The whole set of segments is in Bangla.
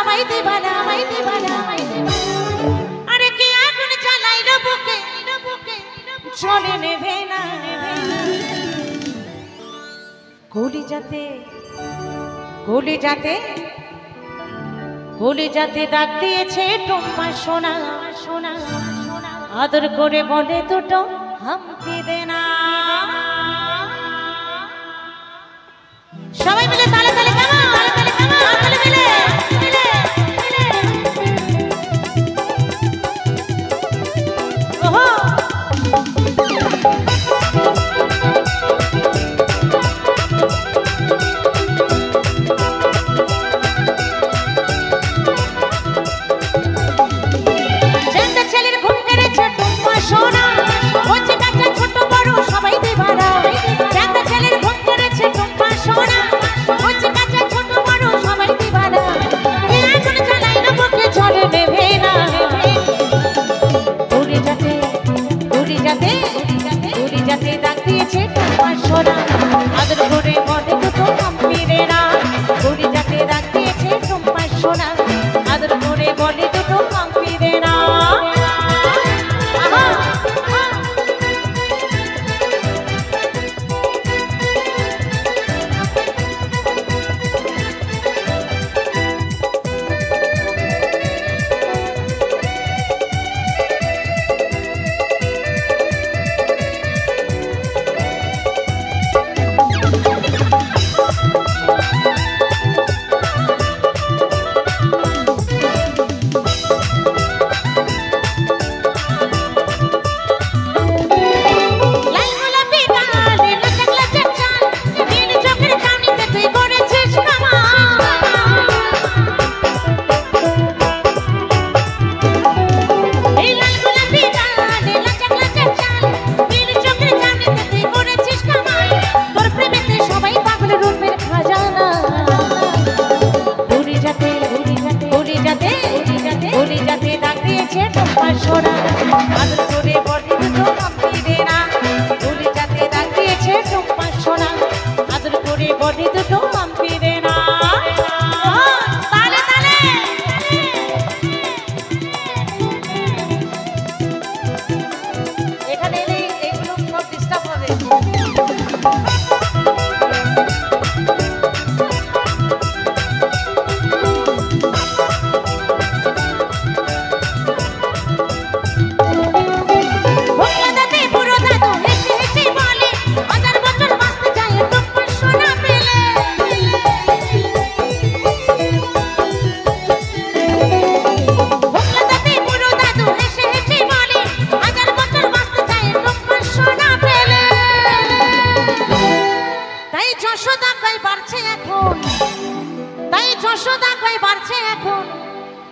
সবাই দিবানা আরে কি আগুন জ্বালাইলো বুকে চলে নেবে না কলিজাতে দাগ দিয়েছে টুম্পা সোনা আদর করে বলে দুটো হাম্পি দে না সবাই মিলে তালে তালে তালে মিলে ওহো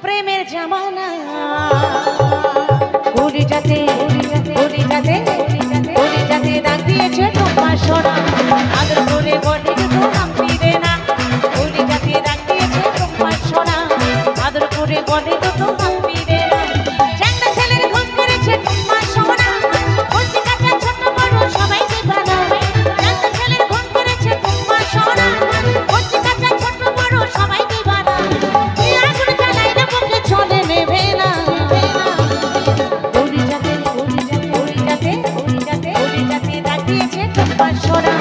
প্রেমের জামানা কলিজাতে দাগ দিয়েছে টুম্পা সোনা আদর করে বলে দুটো হাম্পি দে না কলিজাতে দাগ দিয়েছে টুম্পা সোনা আদর করে বলে দুটো হাম্পি দে না চ্যাংড়া ছেলের ঘুম করেছে টুম্পা সোনা বলছি কাছে ছোট বড় সবাই দিবানা চ্যাংড়া ছেলের ঘুম করেছে টুম্পা সোনা বলছি কাছে ছোট বড় সবাই দিবানা আগুন জ্বালাইলে বুকে চলে নেবে না সোনা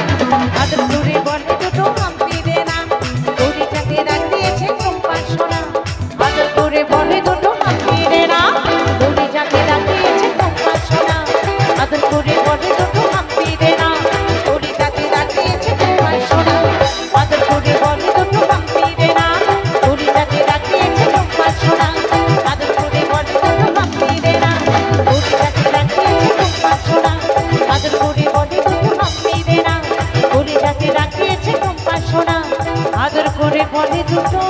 আদর করে বলে দুটো হাম্পি দে না কলিজাতে দাগ দিয়েছে টুম্পা সোনা আদর করে বলে দুটো হাম্পি দে না কলিজাতে দাগ দিয়েছে টুম্পা সোনা আদর করে বলে দুটো হাম্পি দে না কলিজাতে দাগ দিয়েছে টুম্পা সোনা আদর করে বলে দুটো হাম্পি দে না কলিজাতে দাগ দিয়েছে টুম্পা সোনা আদর করে বলে দুটো হাম্পি দে না কলিজাতে দাগ দিয়েছে টুম্পা সোনা আদর করে বলে দুটো হাম্পি দে না কলিজাতে দাগ দিয়েছে টুম্পা সোনা আদর করে বলে দুটো